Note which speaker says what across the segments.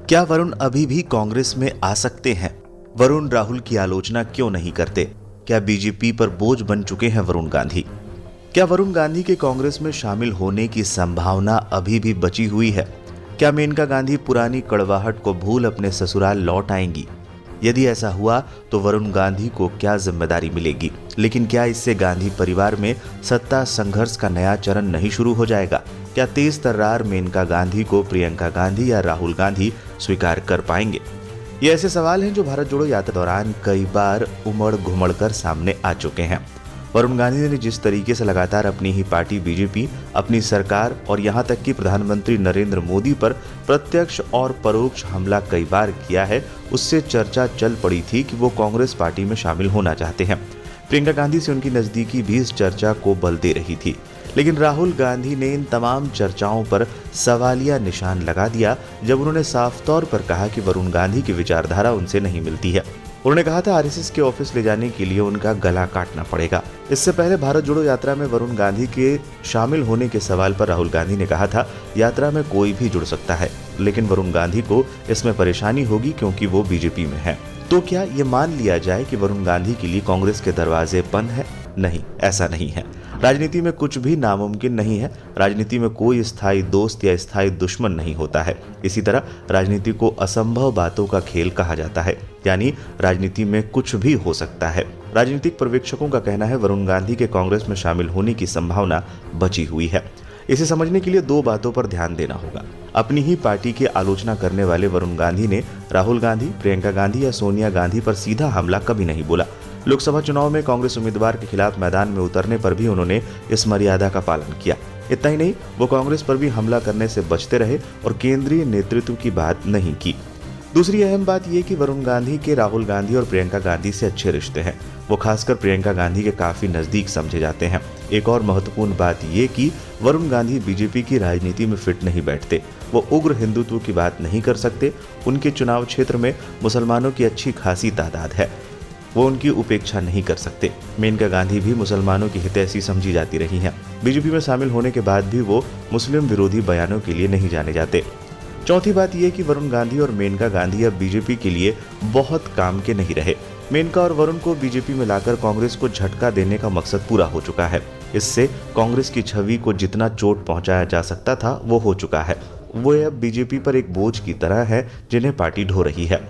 Speaker 1: क्या वरुण अभी भी कांग्रेस में आ सकते हैं? वरुण राहुल की आलोचना क्यों नहीं करते? क्या बीजेपी पर बोझ बन चुके हैं वरुण गांधी? क्या वरुण गांधी के कांग्रेस में शामिल होने की संभावना अभी भी बची हुई है? क्या मेनका गांधी पुरानी कड़वाहट को भूल अपने ससुराल लौट आएंगी? यदि ऐसा हुआ तो वरुण गांधी को क्या जिम्मेदारी मिलेगी? लेकिन क्या इससे गांधी परिवार में सत्ता संघर्ष का नया चरण नहीं शुरू हो जाएगा? क्या तेज तर्रार मेनका गांधी को प्रियंका गांधी या राहुल गांधी स्वीकार कर पाएंगे? ये ऐसे सवाल हैं जो भारत जोड़ो यात्रा दौरान कई बार उमड़ घुमड़ कर सामने आ चुके हैं। वरुण गांधी ने जिस तरीके से लगातार अपनी ही पार्टी बीजेपी, अपनी सरकार और यहां तक कि प्रधानमंत्री नरेंद्र मोदी पर प्रत्यक्ष और परोक्ष हमला कई बार किया है, उससे चर्चा चल पड़ी थी कि वो कांग्रेस पार्टी में शामिल होना चाहते हैं। प्रियंका गांधी से उनकी नजदीकी भी इस चर्चा को बल दे रही थी, लेकिन राहुल गांधी ने इन तमाम चर्चाओं पर सवालिया निशान लगा दिया जब उन्होंने साफ तौर पर कहा कि वरुण गांधी की विचारधारा उनसे नहीं मिलती है। उन्होंने कहा था आरएसएस के ऑफिस ले जाने के लिए उनका गला काटना पड़ेगा। इससे पहले भारत जोड़ो यात्रा में वरुण गांधी के शामिल होने के सवाल पर राहुल गांधी ने कहा था, यात्रा में कोई भी जुड़ सकता है, लेकिन वरुण गांधी को इसमें परेशानी होगी क्योंकि वो बीजेपी में है। तो क्या ये मान लिया जाए कि वरुण गांधी के लिए कांग्रेस के दरवाजे बंद है? नहीं, ऐसा नहीं है। राजनीति में कुछ भी नामुमकिन नहीं है। राजनीति में कोई स्थायी दोस्त या स्थायी दुश्मन नहीं होता है। इसी तरह राजनीति को असंभव बातों का खेल कहा जाता है, यानी राजनीति में कुछ भी हो सकता है। राजनीतिक पर्यवेक्षकों का कहना है वरुण गांधी के कांग्रेस में शामिल होने की संभावना बची हुई है। इसे समझने के लिए दो बातों पर ध्यान देना होगा। अपनी ही पार्टी की आलोचना करने वाले वरुण गांधी ने राहुल गांधी, प्रियंका गांधी या सोनिया गांधी पर सीधा हमला कभी नहीं बोला। लोकसभा चुनाव में कांग्रेस उम्मीदवार के खिलाफ मैदान में उतरने पर भी उन्होंने इस मर्यादा का पालन किया। इतना ही नहीं, वो कांग्रेस पर भी हमला करने से बचते रहे और केंद्रीय नेतृत्व की बात नहीं की। दूसरी अहम बात यह कि वरुण गांधी के राहुल गांधी और प्रियंका गांधी से अच्छे रिश्ते हैं। वो खासकर प्रियंका गांधी के काफी नजदीक समझे जाते हैं। एक और महत्वपूर्ण बात यह कि वरुण गांधी बीजेपी की राजनीति में फिट नहीं बैठते। वो उग्र हिंदुत्व की बात नहीं कर सकते। उनके चुनाव क्षेत्र में मुसलमानों की अच्छी खासी तादाद है, वो उनकी उपेक्षा नहीं कर सकते। मेनका गांधी भी मुसलमानों की हितैषी समझी जाती रही हैं। बीजेपी में शामिल होने के बाद भी वो मुस्लिम विरोधी बयानों के लिए नहीं जाने जाते। चौथी बात यह कि वरुण गांधी और मेनका गांधी अब बीजेपी के लिए बहुत काम के नहीं रहे। मेनका और वरुण को बीजेपी में लाकर कांग्रेस को झटका देने का मकसद पूरा हो चुका है। इससे कांग्रेस की छवि को जितना चोट पहुंचाया जा सकता था वो हो चुका है। वो अब बीजेपी पर एक बोझ की तरह है जिन्हें पार्टी ढो रही है।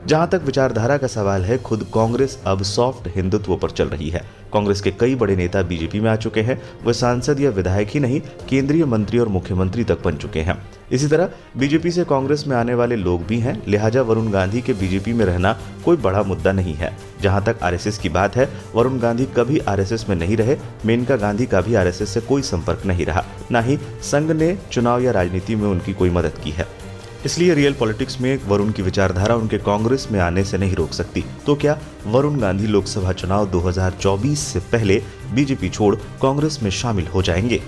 Speaker 1: जहां तक विचारधारा का सवाल है, खुद कांग्रेस अब सॉफ्ट हिंदुत्व पर चल रही है। कांग्रेस के कई बड़े नेता बीजेपी में आ चुके हैं। वे सांसद या विधायक ही नहीं, केंद्रीय मंत्री और मुख्यमंत्री तक बन चुके हैं। इसी तरह बीजेपी से कांग्रेस में आने वाले लोग भी हैं। लिहाजा वरुण गांधी के बीजेपी में रहना कोई बड़ा मुद्दा नहीं है। जहां तक आरएसएस की बात है, वरुण गांधी कभी आरएसएस में नहीं रहे। मेनका गांधी का भी आरएसएस से कोई संपर्क नहीं रहा, ना ही संघ ने चुनाव या राजनीति में उनकी कोई मदद की है। इसलिए रियल पॉलिटिक्स में वरुण की विचारधारा उनके कांग्रेस में आने से नहीं रोक सकती। तो क्या वरुण गांधी लोकसभा चुनाव 2024 से पहले बीजेपी छोड़ कांग्रेस में शामिल हो जाएंगे?